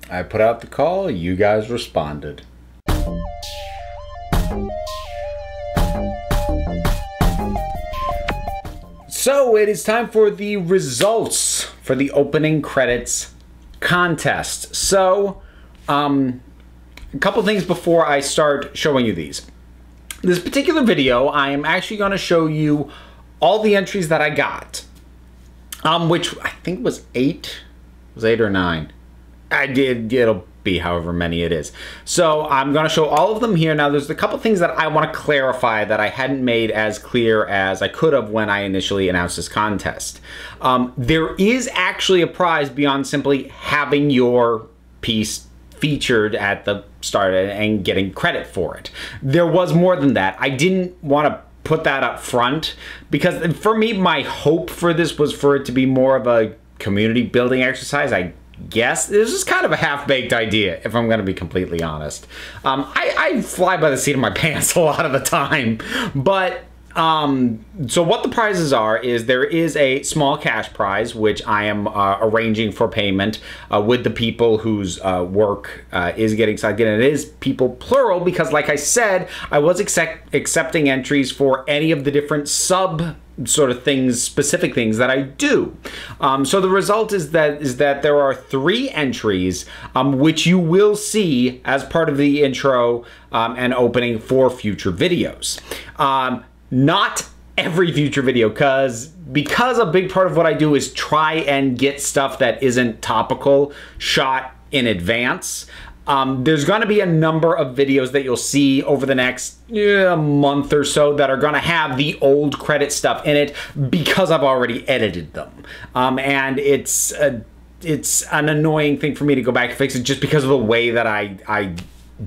I put out the call, you guys responded. So it is time for the results for the opening credits contest. So, a couple things before I start showing you these. This particular video, I am actually going to show you all the entries that I got, which I think was 8. It was 8 or 9. It'll be however many it is. So I'm going to show all of them here. Now there's a couple things that I want to clarify that I hadn't made as clear as I could have when I initially announced this contest. There is actually a prize beyond simply having your piece featured at the start and getting credit for it. There was more than that. I didn't want to put that up front because for me, my hope for this was for it to be more of a community building exercise. I guess this is kind of a half-baked idea, if I'm going to be completely honest. I fly by the seat of my pants a lot of the time, but so what the prizes are is there is a small cash prize, which I am arranging for payment with the people whose work is getting selected. And it is people plural because, like I said, I was accepting entries for any of the different sort of things, specific things that I do. So the result is that there are 3 entries, which you will see as part of the intro and opening for future videos. Not every future video, because a big part of what I do is try and get stuff that isn't topical shot in advance. There's going to be a number of videos that you'll see over the next month or so that are going to have the old credit stuff in it because I've already edited them. And it's an annoying thing for me to go back and fix it just because of the way that I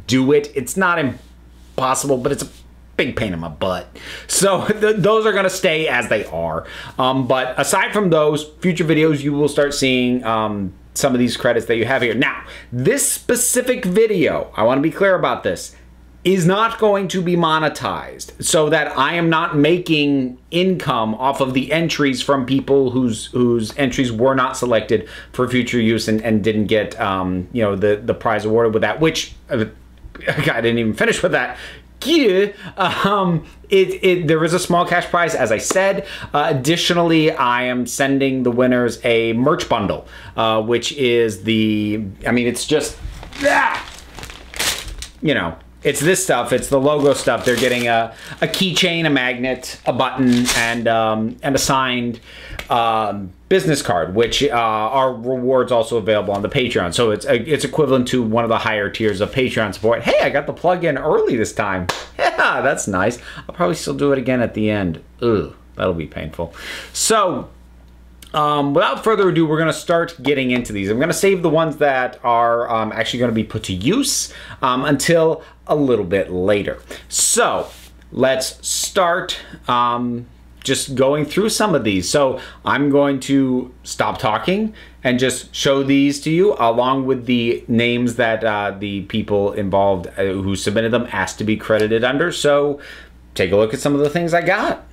do it. It's not impossible, but it's a big pain in my butt. So those are going to stay as they are. But aside from those future videos, you will start seeing some of these credits that you have here. Now, this specific video, I want to be clear about this, is not going to be monetized, so that I am not making income off of the entries from people whose entries were not selected for future use and didn't get you know, the prize awarded with that, which I didn't even finish with that. There is a small cash prize, as I said. Additionally, I am sending the winners a merch bundle, which is it's just, you know, it's this stuff. It's the logo stuff. They're getting a keychain, a magnet, a button, and a signed business card, which are rewards also available on the Patreon. So it's equivalent to one of the higher tiers of Patreon support. Hey, I got the plug-in early this time. Yeah, that's nice. I'll probably still do it again at the end. Ugh, that'll be painful. So without further ado, we're going to start getting into these. I'm going to save the ones that are actually going to be put to use until a little bit later. So let's start just going through some of these. So I'm going to stop talking and just show these to you along with the names that the people involved who submitted them asked to be credited under. So take a look at some of the things I got.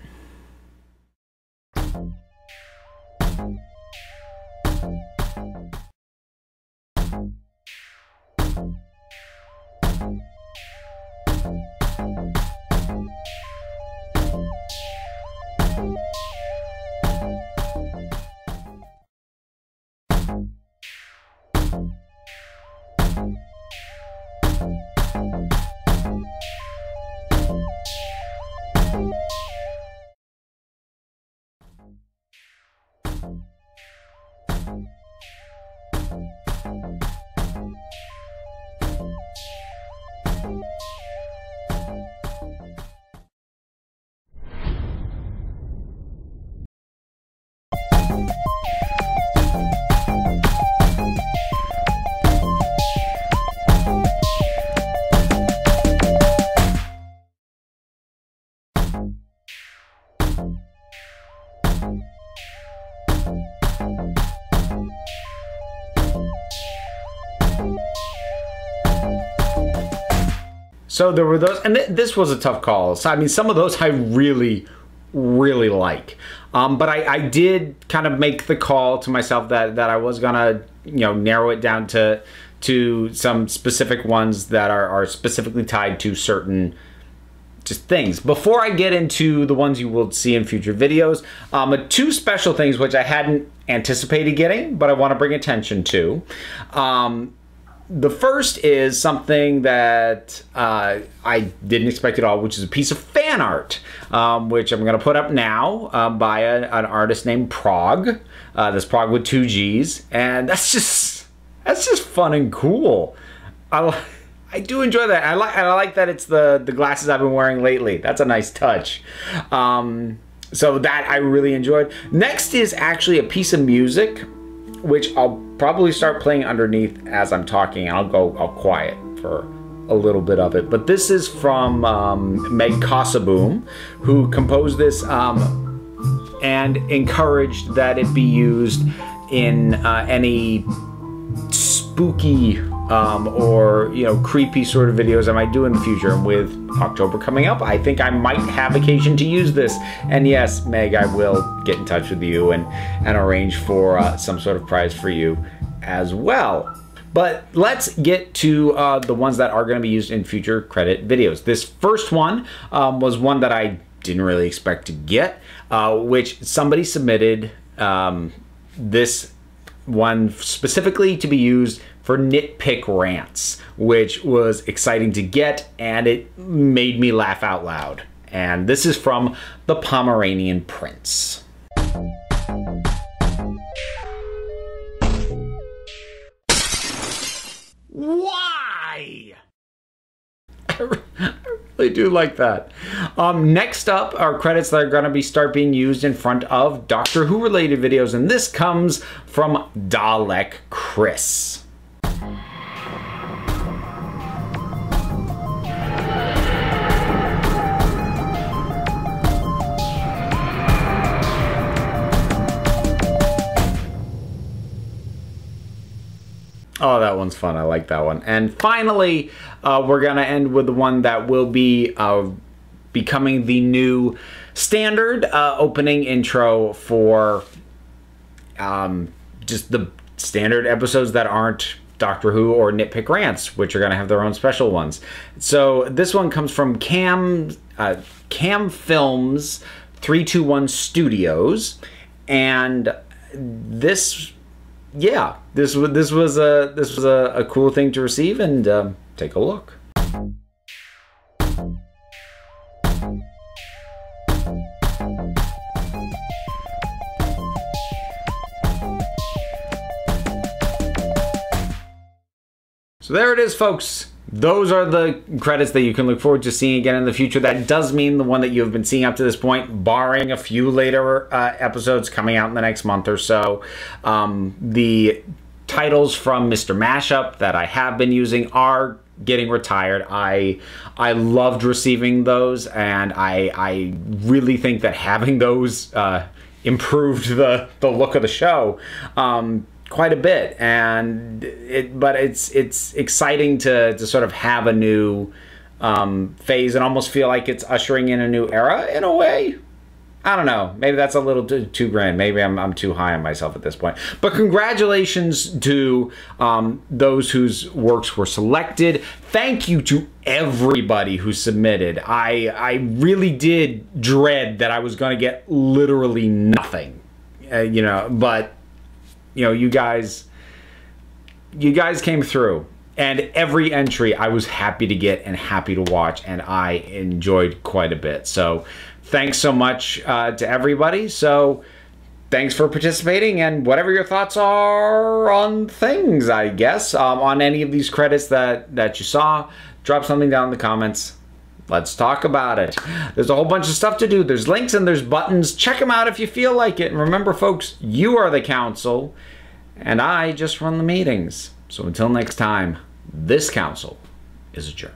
So there were those, and this was a tough call. So I mean, some of those I really like, but I did kind of make the call to myself that I was gonna, you know, narrow it down to to some specific ones that are specifically tied to certain just things. Before I get into the ones you will see in future videos, two special things which I hadn't anticipated getting, but I want to bring attention to. The first is something that I didn't expect at all, which is a piece of fan art, which I'm going to put up now by an artist named Prog. That's Prog with 2 G's, and that's just fun and cool. I do enjoy that. I like that it's the glasses I've been wearing lately. That's a nice touch. So that I really enjoyed. Next is actually a piece of music, which I'll probably start playing underneath as I'm talking. I'll quiet for a little bit of it. But this is from Meg Cossaboom, who composed this and encouraged that it be used in any spooky or creepy sort of videos I might do in the future. And with October coming up, I think I might have occasion to use this. And yes, Meg, I will get in touch with you and arrange for some sort of prize for you as well. But let's get to the ones that are going to be used in future credit videos. This first one was one that I didn't really expect to get, which somebody submitted this one specifically to be used for nitpick rants, which was exciting to get, and it made me laugh out loud. And this is from the Pomeranian Prince. Why? I really do like that. Next up are credits that are going to start being used in front of Doctor Who related videos, and this comes from Dalek Chris. Oh, that one's fun. I like that one. And finally, we're going to end with the one that will be becoming the new standard opening intro for just the standard episodes that aren't Doctor Who or Nitpick Rants, which are going to have their own special ones. So this one comes from Cam Films 321 Studios, and this was a cool thing to receive, and take a look. So there it is, folks. Those are the credits that you can look forward to seeing again in the future. That does mean the one that you have been seeing up to this point, barring a few later episodes coming out in the next month or so. The titles from Mr. Mashup that I have been using are getting retired. I loved receiving those, and I really think that having those improved the look of the show quite a bit, but it's exciting to sort of have a new phase and almost feel like it's ushering in a new era in a way. I don't know, maybe that's a little too grand. Maybe I'm too high on myself at this point. But congratulations to those whose works were selected. Thank you to everybody who submitted. I really did dread that I was going to get literally nothing, but you guys came through, and every entry I was happy to get and happy to watch, and I enjoyed quite a bit. So thanks so much to everybody. So thanks for participating, and whatever your thoughts are on things, I guess, on any of these credits that you saw, drop something down in the comments. Let's talk about it. There's a whole bunch of stuff to do. There's links and there's buttons. Check them out if you feel like it. And remember, folks, you are the council, and I just run the meetings. So until next time, this council is adjourned.